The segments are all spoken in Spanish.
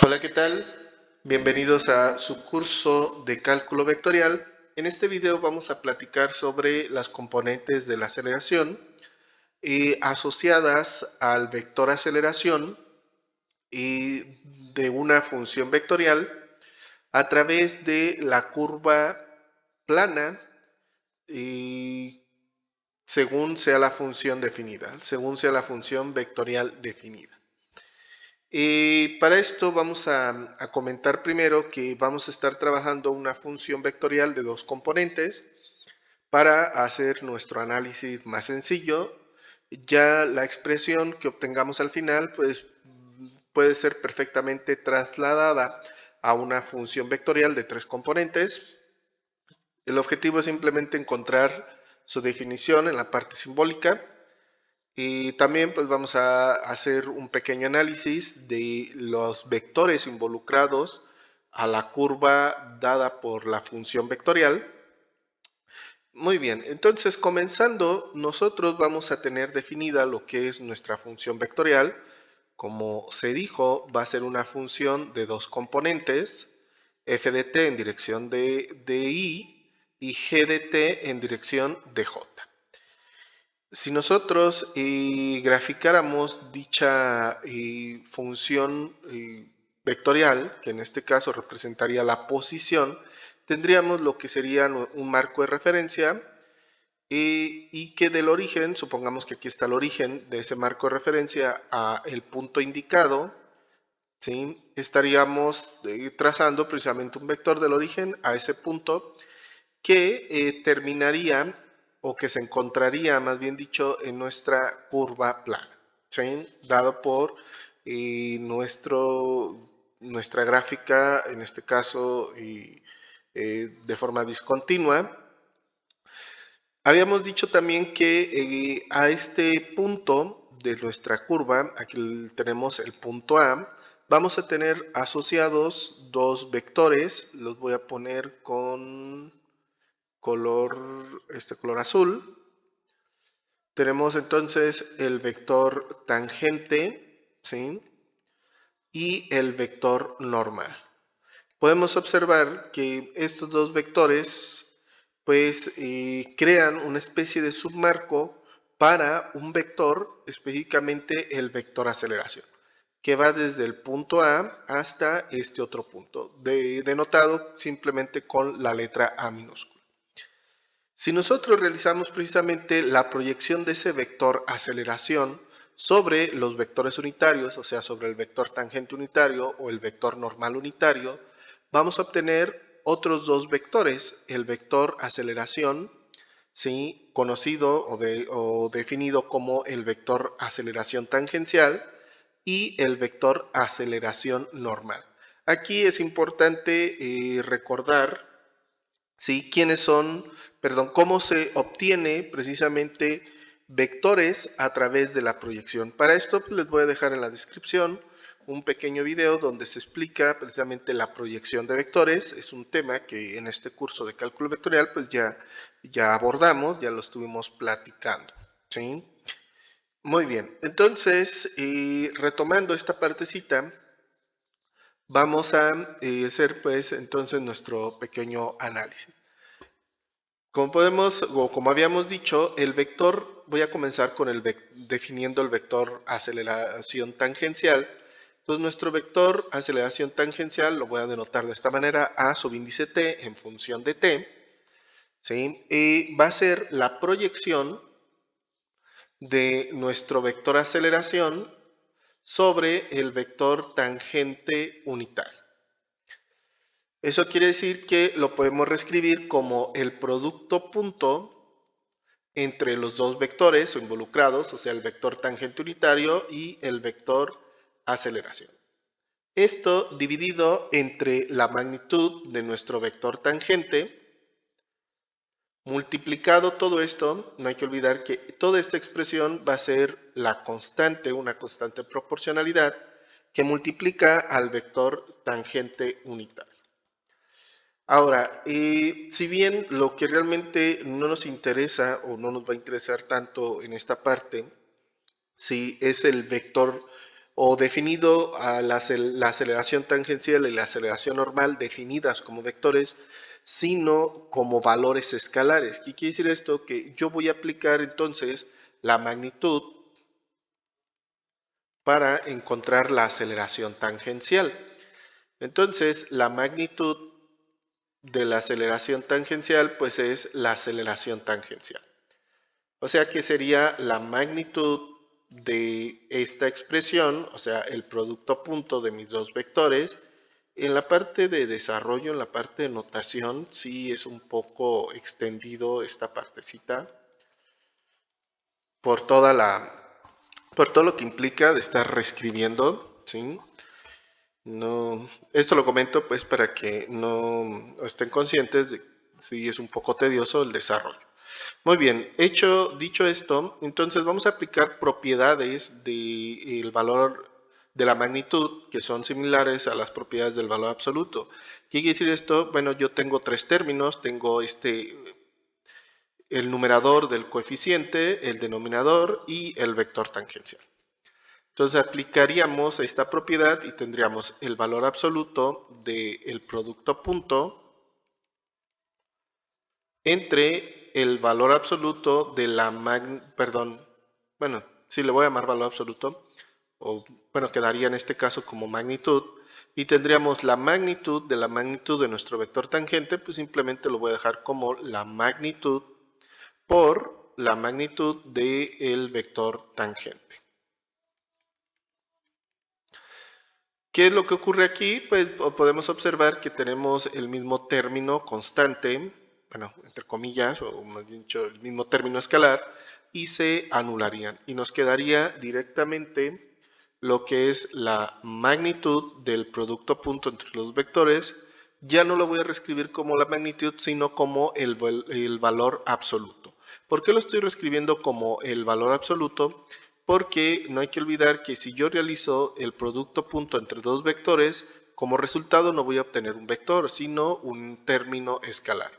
Hola, ¿qué tal? Bienvenidos a su curso de cálculo vectorial. En este video vamos a platicar sobre las componentes de la aceleración asociadas al vector aceleración y de una función vectorial a través de la curva plana y según sea la función definida, según sea la función vectorial definida. Para esto vamos a comentar primero que vamos a estar trabajando una función vectorial de dos componentes para hacer nuestro análisis más sencillo. Ya la expresión que obtengamos al final pues, puede ser perfectamente trasladada a una función vectorial de tres componentes. El objetivo es simplemente encontrar su definición en la parte simbólica. Y también pues vamos a hacer un pequeño análisis de los vectores involucrados a la curva dada por la función vectorial. Muy bien, entonces comenzando, nosotros vamos a tener definida lo que es nuestra función vectorial. Como se dijo, va a ser una función de dos componentes, f de t en dirección de y g de t en dirección de j. Si nosotros graficáramos dicha función vectorial, que en este caso representaría la posición, tendríamos lo que sería un marco de referencia y que del origen, supongamos que aquí está el origen de ese marco de referencia a el punto indicado, ¿sí? Estaríamos trazando precisamente un vector del origen a ese punto que terminaría o que se encontraría, más bien dicho, en nuestra curva plana, ¿sí? Dado por nuestra gráfica, en este caso de forma discontinua. Habíamos dicho también que a este punto de nuestra curva, aquí tenemos el punto A, vamos a tener asociados dos vectores, los voy a poner con color azul. Tenemos entonces el vector tangente, ¿sí? Y el vector normal. Podemos observar que estos dos vectores pues crean una especie de submarco para un vector, específicamente el vector aceleración, que va desde el punto A hasta este otro punto, denotado simplemente con la letra A minúscula. Si nosotros realizamos precisamente la proyección de ese vector aceleración sobre los vectores unitarios, o sea, sobre el vector tangente unitario o el vector normal unitario, vamos a obtener otros dos vectores, el vector aceleración, ¿sí? Conocido o definido como el vector aceleración tangencial, y el vector aceleración normal. Aquí es importante recordar, ¿sí? Cómo se obtiene precisamente vectores a través de la proyección. Para esto pues, les voy a dejar en la descripción un pequeño video donde se explica precisamente la proyección de vectores. Es un tema que en este curso de cálculo vectorial pues ya abordamos, ya lo estuvimos platicando, ¿sí? Muy bien, entonces retomando esta partecita, vamos a hacer pues entonces nuestro pequeño análisis. Como habíamos dicho, el vector, voy a comenzar con definiendo el vector aceleración tangencial. Entonces nuestro vector aceleración tangencial lo voy a denotar de esta manera, a subíndice t en función de t, ¿sí? Y va a ser la proyección de nuestro vector aceleración sobre el vector tangente unitario. Eso quiere decir que lo podemos reescribir como el producto punto entre los dos vectores o involucrados, o sea, el vector tangente unitario y el vector aceleración. Esto dividido entre la magnitud de nuestro vector tangente, multiplicado todo esto, no hay que olvidar que toda esta expresión va a ser la constante, una constante de proporcionalidad, que multiplica al vector tangente unitario. Ahora, si bien lo que realmente no nos interesa o no nos va a interesar tanto en esta parte, si es el vector o definido a la aceleración tangencial y la aceleración normal definidas como vectores, sino como valores escalares. ¿Qué quiere decir esto? Que yo voy a aplicar entonces la magnitud para encontrar la aceleración tangencial. Entonces, la magnitud de la aceleración tangencial pues es la aceleración tangencial. O sea que sería la magnitud de esta expresión, o sea, el producto punto de mis dos vectores. En la parte de desarrollo, en la parte de notación, sí es un poco extendido esta partecita por por todo lo que implica de estar reescribiendo, ¿sí? No, esto lo comento pues para que no estén conscientes de si es un poco tedioso el desarrollo. Muy bien, dicho esto, entonces vamos a aplicar propiedades del valor de la magnitud que son similares a las propiedades del valor absoluto. ¿Qué quiere decir esto? Bueno, yo tengo tres términos, tengo el numerador del coeficiente, el denominador y el vector tangencial. Entonces aplicaríamos esta propiedad y tendríamos el valor absoluto del producto punto entre el valor absoluto de la bueno, sí le voy a llamar valor absoluto, o bueno, quedaría en este caso como magnitud, y tendríamos la magnitud de nuestro vector tangente, pues simplemente lo voy a dejar como la magnitud por la magnitud del vector tangente. ¿Qué es lo que ocurre aquí? Pues podemos observar que tenemos el mismo término constante, bueno, entre comillas, o más dicho, el mismo término escalar, y se anularían. Y nos quedaría directamente lo que es la magnitud del producto punto entre los vectores. Ya no lo voy a reescribir como la magnitud, sino como el valor absoluto. ¿Por qué lo estoy reescribiendo como el valor absoluto? Porque no hay que olvidar que si yo realizo el producto punto entre dos vectores, como resultado no voy a obtener un vector, sino un término escalar.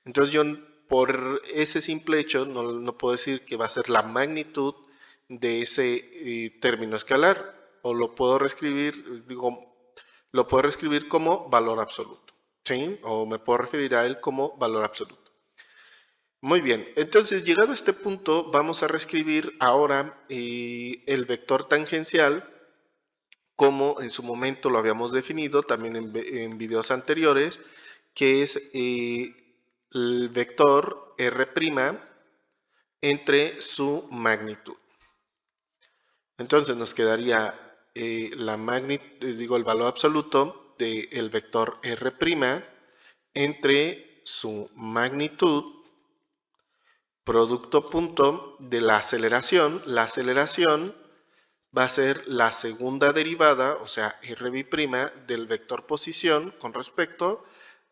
Entonces yo por ese simple hecho no puedo decir que va a ser la magnitud de ese término escalar, o lo puedo reescribir, lo puedo reescribir como valor absoluto, ¿sí? O me puedo referir a él como valor absoluto. Muy bien, entonces llegado a este punto vamos a reescribir ahora el vector tangencial como en su momento lo habíamos definido también en videos anteriores, que es el vector R' entre su magnitud. Entonces nos quedaría el valor absoluto del vector R' entre su magnitud producto punto de la aceleración va a ser la segunda derivada, o sea, R' del vector posición con respecto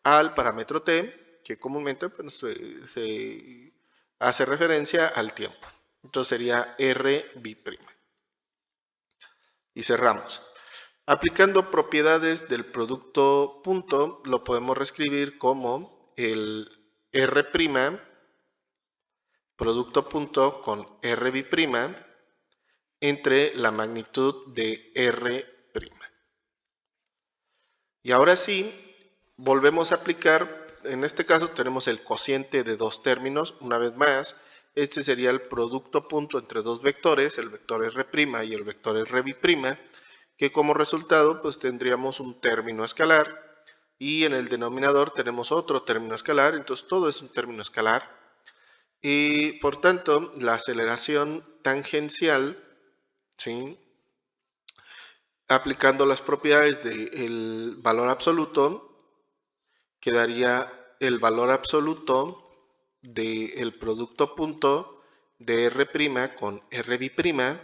al parámetro t, que comúnmente pues, se hace referencia al tiempo. Entonces sería R'B'. Y cerramos. Aplicando propiedades del producto punto, lo podemos reescribir como el R' producto punto con R'B' entre la magnitud de R'. Y ahora sí, volvemos a aplicar, en este caso tenemos el cociente de dos términos, una vez más, este sería el producto punto entre dos vectores, el vector R' y el vector R'B', que como resultado pues tendríamos un término escalar, y en el denominador tenemos otro término escalar, entonces todo es un término escalar, y por tanto la aceleración tangencial, ¿sí?, aplicando las propiedades del valor absoluto, quedaría el valor absoluto del producto punto de R' con R'B'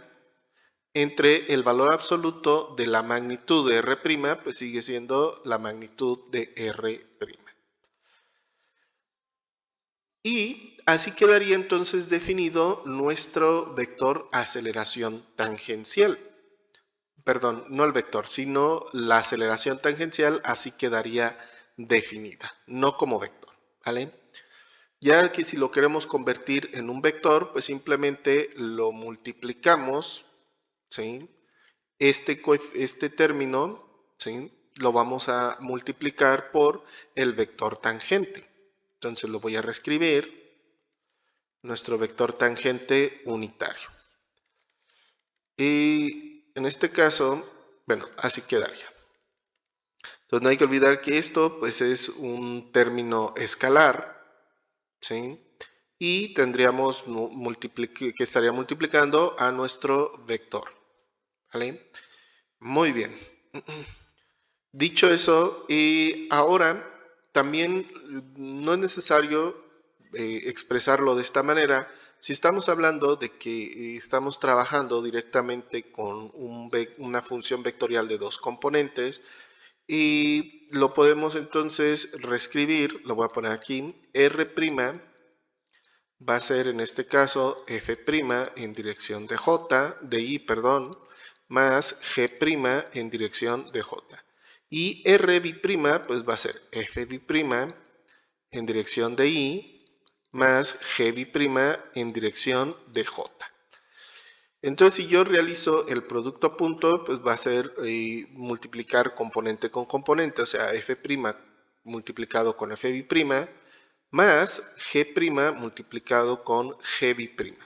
entre el valor absoluto de la magnitud de R', pues sigue siendo la magnitud de R'. Y así quedaría entonces definido nuestro vector aceleración tangencial. Perdón, no el vector, sino la aceleración tangencial, así quedaría definida, no como vector, ¿vale? Ya que si lo queremos convertir en un vector, pues simplemente lo multiplicamos, ¿sí?, este término, ¿sí?, lo vamos a multiplicar por el vector tangente. Entonces lo voy a reescribir, nuestro vector tangente unitario. Y en este caso, bueno, así quedaría. Entonces no hay que olvidar que esto pues es un término escalar, ¿sí?, y tendríamos que estaría multiplicando a nuestro vector, ¿vale? Muy bien. Dicho eso, ahora también no es necesario expresarlo de esta manera. Si estamos hablando de que estamos trabajando directamente con una función vectorial de dos componentes, y lo podemos entonces reescribir, lo voy a poner aquí, R' va a ser en este caso f' en dirección de j, de i, perdón, más g' en dirección de j. Y r'b' pues va a ser f'b' en dirección de i más g'b' en dirección de j. Entonces, si yo realizo el producto punto, pues va a ser multiplicar componente con componente, o sea, f' multiplicado con f'b' más g' multiplicado con g'b'.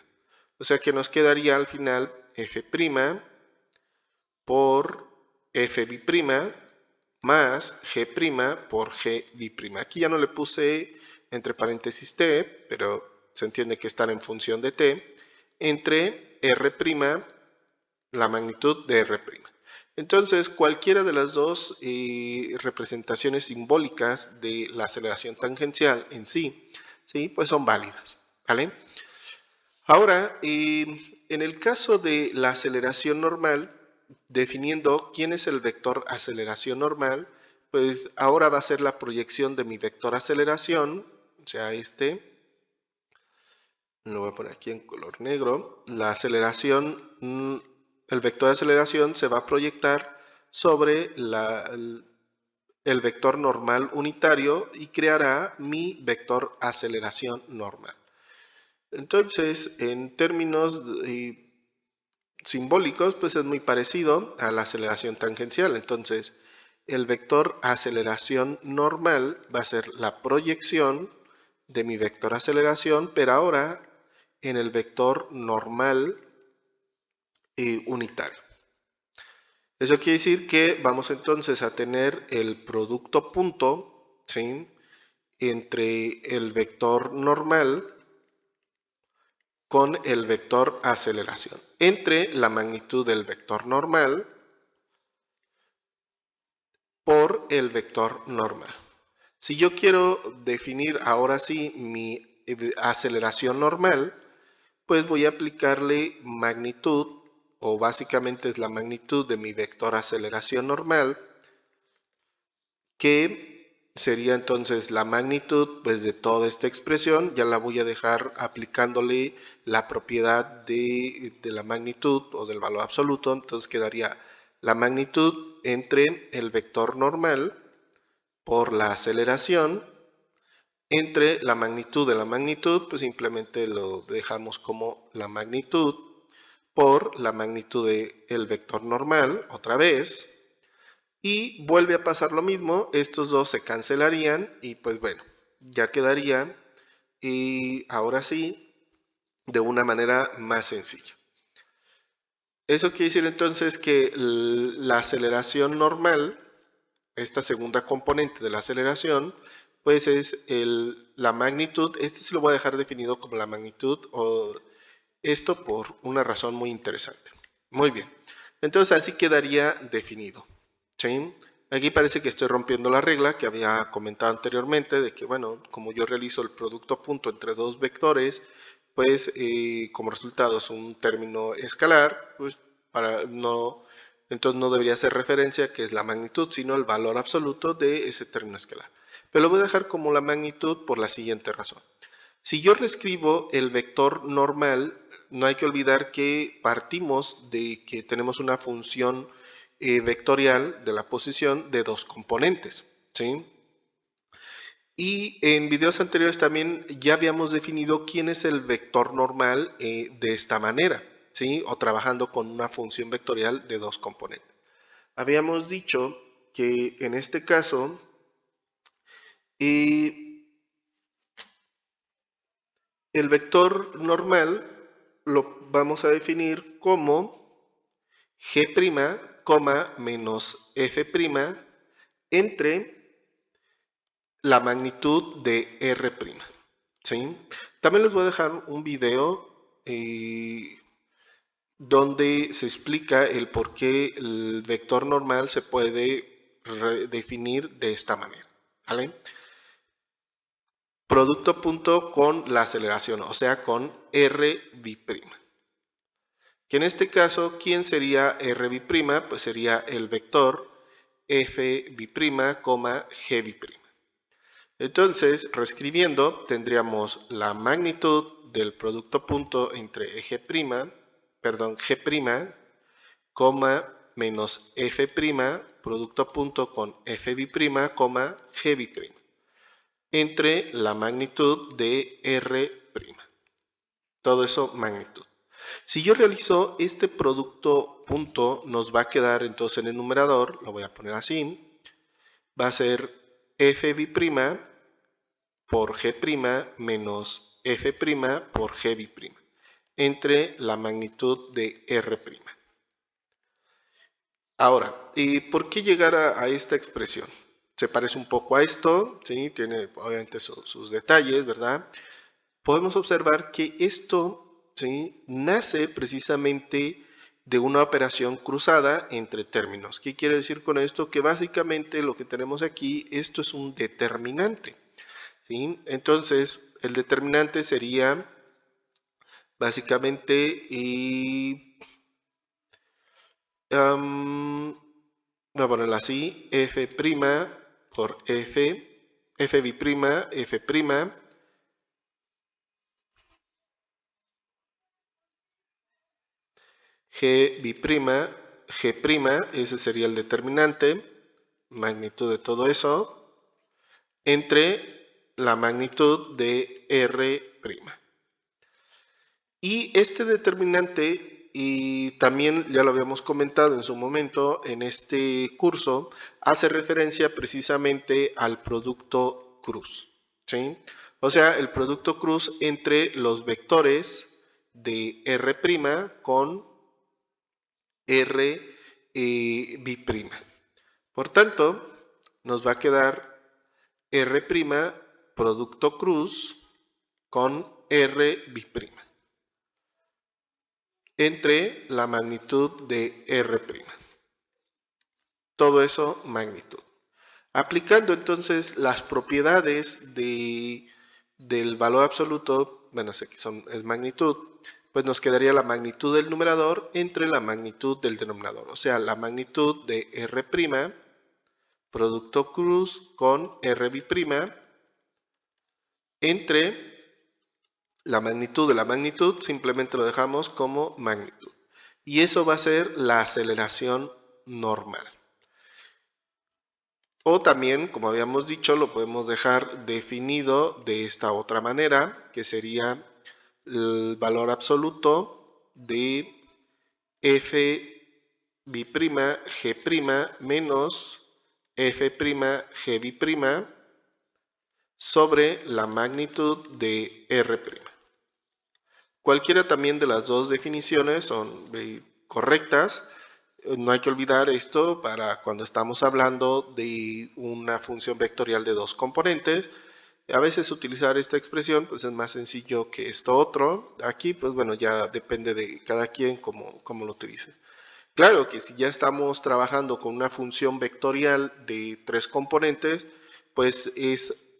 O sea que nos quedaría al final f' por f'b' más g' por g'b'. Aquí ya no le puse entre paréntesis t, pero se entiende que están en función de t, entre r', la magnitud de r'. Entonces, cualquiera de las dos representaciones simbólicas de la aceleración tangencial en sí, pues son válidas, ¿vale? Ahora, en el caso de la aceleración normal, definiendo quién es el vector aceleración normal, pues ahora va a ser la proyección de mi vector aceleración, o sea, lo voy a poner aquí en color negro. La aceleración, el vector de aceleración se va a proyectar sobre el vector normal unitario y creará mi vector aceleración normal. Entonces, en términos simbólicos, pues es muy parecido a la aceleración tangencial. Entonces, el vector aceleración normal va a ser la proyección de mi vector aceleración, pero ahora en el vector normal unitario. Eso quiere decir que vamos entonces a tener el producto punto, ¿sí?, entre el vector normal con el vector aceleración, entre la magnitud del vector normal por el vector normal. Si yo quiero definir ahora sí mi aceleración normal, pues voy a aplicarle magnitud, o básicamente es la magnitud de mi vector aceleración normal, que sería entonces la magnitud pues de toda esta expresión. Ya la voy a dejar aplicándole la propiedad de la magnitud o del valor absoluto. Entonces quedaría la magnitud entre el vector normal por la aceleración, entre la magnitud de la magnitud, pues simplemente lo dejamos como la magnitud por la magnitud del vector normal, otra vez, y vuelve a pasar lo mismo, estos dos se cancelarían y pues bueno, ya quedaría, y ahora sí, de una manera más sencilla. Eso quiere decir entonces que la aceleración normal, esta segunda componente de la aceleración, pues es la magnitud. Este sí lo voy a dejar definido como la magnitud, o esto por una razón muy interesante. Muy bien, entonces así quedaría definido, ¿sí? Aquí parece que estoy rompiendo la regla que había comentado anteriormente, de que bueno, como yo realizo el producto punto entre dos vectores, pues como resultado es un término escalar, pues entonces no debería hacer referencia que es la magnitud, sino el valor absoluto de ese término escalar. Pero lo voy a dejar como la magnitud por la siguiente razón. Si yo reescribo el vector normal, no hay que olvidar que partimos de que tenemos una función vectorial de la posición de dos componentes, ¿sí? Y en videos anteriores también ya habíamos definido quién es el vector normal de esta manera. ¿sí? O trabajando con una función vectorial de dos componentes. Habíamos dicho que en este caso el vector normal lo vamos a definir como g', menos f' entre la magnitud de r'. ¿Sí? También les voy a dejar un video donde se explica el por qué el vector normal se puede definir de esta manera. ¿Vale? Producto punto con la aceleración, o sea, con r'. Que en este caso, ¿quién sería r'? Pues sería el vector f', g'. Entonces, reescribiendo, tendríamos la magnitud del producto punto entre g', menos f', producto punto con f', g', entre la magnitud de r'. Todo eso magnitud. Si yo realizo este producto punto, nos va a quedar entonces en el numerador, lo voy a poner así, va a ser f' por g' menos f' por g', entre la magnitud de r'. Ahora, ¿y por qué llegar a esta expresión? Se parece un poco a esto, ¿sí? Tiene obviamente sus detalles, ¿verdad? Podemos observar que esto, ¿sí?, nace precisamente de una operación cruzada entre términos. ¿Qué quiere decir con esto? Que básicamente lo que tenemos aquí, esto es un determinante, ¿sí? Entonces, el determinante sería básicamente, voy a ponerlo así, f' por f, f', f', g', ese sería el determinante, magnitud de todo eso, entre la magnitud de r'. Y este determinante, y también ya lo habíamos comentado en su momento en este curso, hace referencia precisamente al producto cruz, ¿sí? O sea, el producto cruz entre los vectores de r' con r'. Por tanto, nos va a quedar r' producto cruz con r', entre la magnitud de r'. Todo eso magnitud. Aplicando entonces las propiedades del valor absoluto, bueno, aquí es magnitud, pues nos quedaría la magnitud del numerador entre la magnitud del denominador. O sea, la magnitud de r', producto cruz con r', entre la magnitud de la magnitud, simplemente lo dejamos como magnitud. Y eso va a ser la aceleración normal. O también, como habíamos dicho, lo podemos dejar definido de esta otra manera, que sería el valor absoluto de f' g' menos f' g' sobre la magnitud de r'. Cualquiera también de las dos definiciones son correctas. No hay que olvidar esto para cuando estamos hablando de una función vectorial de dos componentes. A veces utilizar esta expresión pues es más sencillo que esto otro. Aquí pues bueno, ya depende de cada quien cómo lo utilice. Claro que si ya estamos trabajando con una función vectorial de tres componentes, pues es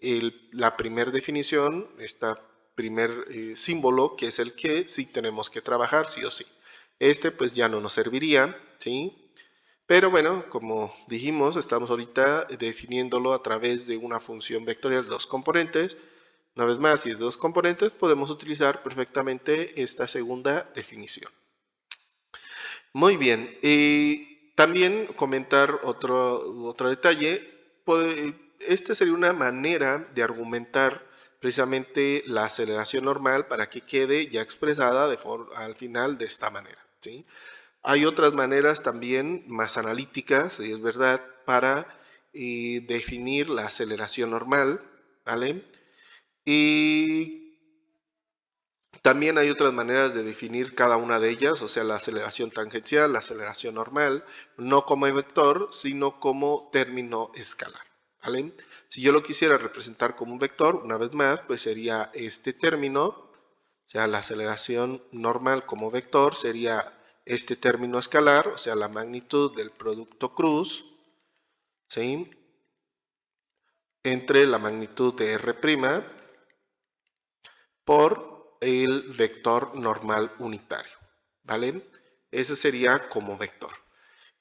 la primera definición, esta primer símbolo, que es el que sí tenemos que trabajar, sí o sí. Este pues ya no nos serviría, ¿sí? Pero bueno, como dijimos, estamos ahorita definiéndolo a través de una función vectorial de dos componentes. Una vez más, si es de dos componentes, podemos utilizar perfectamente esta segunda definición. Muy bien, también comentar otro detalle. Esta sería una manera de argumentar precisamente la aceleración normal para que quede ya expresada al final de esta manera, ¿sí? Hay otras maneras también más analíticas, es verdad, para definir la aceleración normal, ¿vale? Y también hay otras maneras de definir cada una de ellas, o sea, la aceleración tangencial, la aceleración normal, no como vector, sino como término escalar, ¿vale? Si yo lo quisiera representar como un vector, una vez más, pues sería este término, o sea, la aceleración normal como vector sería este término escalar, o sea, la magnitud del producto cruz, ¿sí? Entre la magnitud de R' por el vector normal unitario, ¿vale? Ese sería como vector.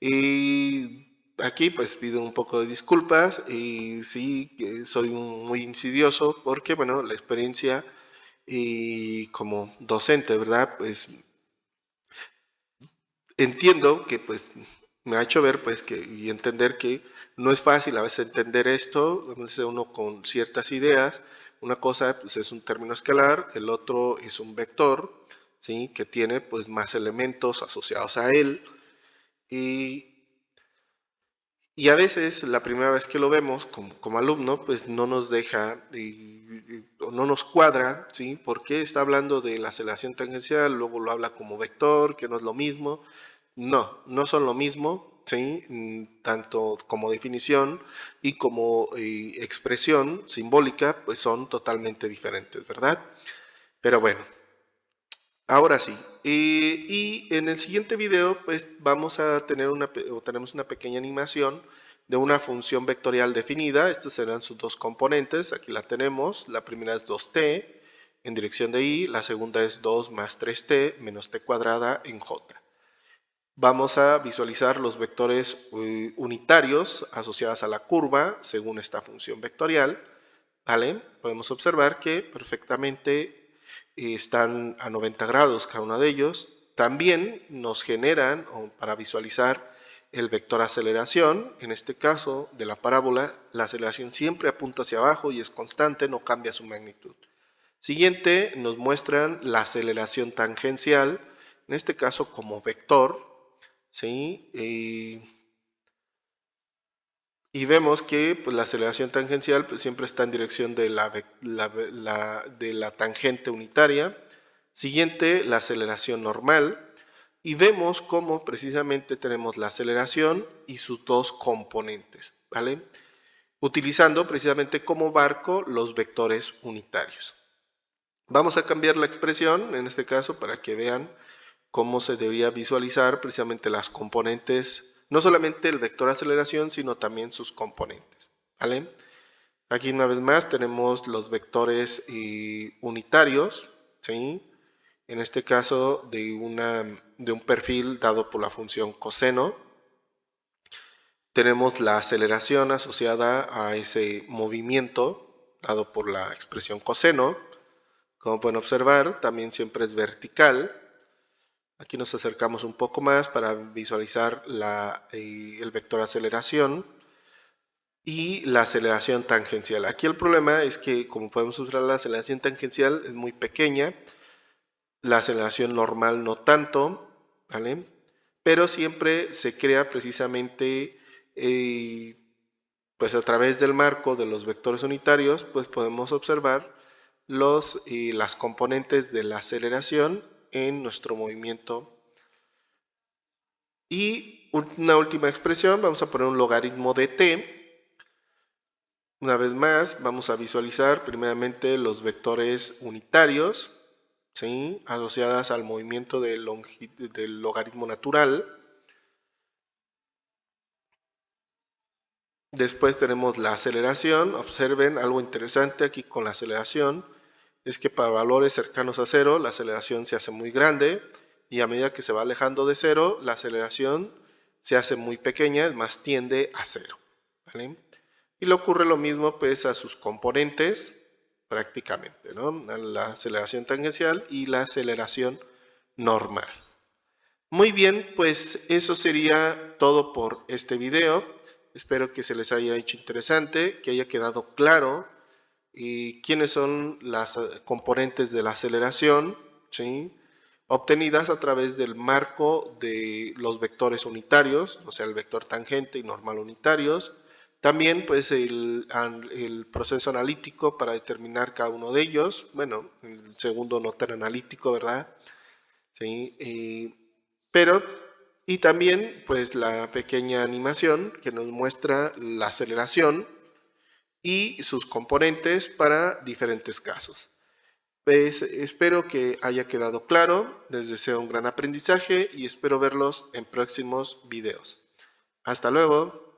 Y aquí pues pido un poco de disculpas y sí que soy muy insidioso porque, bueno, la experiencia y como docente, ¿verdad? Pues entiendo que pues me ha hecho ver pues que y entender que no es fácil a veces entender esto, a veces uno con ciertas ideas, una cosa pues es un término escalar, el otro es un vector, ¿sí? Que tiene pues más elementos asociados a él y, y a veces la primera vez que lo vemos como alumno pues no nos deja o no nos cuadra, ¿sí? Porque está hablando de la aceleración tangencial, luego lo habla como vector, que no es lo mismo. No, no son lo mismo, ¿sí? Tanto como definición y como expresión simbólica, pues son totalmente diferentes, ¿verdad? Pero bueno, ahora sí. Y en el siguiente video, pues vamos a tener tenemos una pequeña animación de una función vectorial definida. Estos serán sus dos componentes. Aquí la tenemos. La primera es 2t en dirección de y, la segunda es 2 más 3t menos t cuadrada en j. Vamos a visualizar los vectores unitarios asociados a la curva según esta función vectorial, ¿vale? Podemos observar que perfectamente están a 90 grados cada uno de ellos. También nos generan, para visualizar el vector aceleración, en este caso de la parábola, la aceleración siempre apunta hacia abajo y es constante, no cambia su magnitud. Siguiente, nos muestran la aceleración tangencial, en este caso como vector, ¿sí? Y vemos que pues, la aceleración tangencial pues, siempre está en dirección de de la tangente unitaria. Siguiente, la aceleración normal. Y vemos cómo precisamente tenemos la aceleración y sus dos componentes, ¿vale? Utilizando precisamente como barco los vectores unitarios. Vamos a cambiar la expresión, en este caso, para que vean cómo se debería visualizar precisamente las componentes, no solamente el vector aceleración, sino también sus componentes, ¿vale? Aquí una vez más tenemos los vectores unitarios, ¿sí? En este caso de un perfil dado por la función coseno. Tenemos la aceleración asociada a ese movimiento dado por la expresión coseno. Como pueden observar, también siempre es vertical. Aquí nos acercamos un poco más para visualizar el vector aceleración y la aceleración tangencial. Aquí el problema es que, como podemos observar, la aceleración tangencial es muy pequeña, la aceleración normal no tanto, ¿vale? Pero siempre se crea precisamente, pues a través del marco de los vectores unitarios, pues podemos observar las componentes de la aceleración en nuestro movimiento. Y una última expresión, vamos a poner un logaritmo de t. Una vez más, vamos a visualizar primeramente los vectores unitarios, ¿sí? Asociadas al movimiento del logaritmo natural. Después tenemos la aceleración. Observen algo interesante aquí con la aceleración. Es que para valores cercanos a cero, la aceleración se hace muy grande. Y a medida que se va alejando de cero, la aceleración se hace muy pequeña, es más tiende a cero, ¿vale? Y le ocurre lo mismo pues a sus componentes prácticamente, ¿no? A la aceleración tangencial y la aceleración normal. Muy bien, pues eso sería todo por este video. Espero que se les haya hecho interesante, que haya quedado claro y quiénes son las componentes de la aceleración, ¿sí? Obtenidas a través del marco de los vectores unitarios, o sea, el vector tangente y normal unitarios. También pues el proceso analítico para determinar cada uno de ellos, bueno, el segundo no tan analítico, ¿verdad? ¿Sí? Pero, y también pues la pequeña animación que nos muestra la aceleración y sus componentes para diferentes casos. Pues espero que haya quedado claro, les deseo un gran aprendizaje y espero verlos en próximos videos. Hasta luego.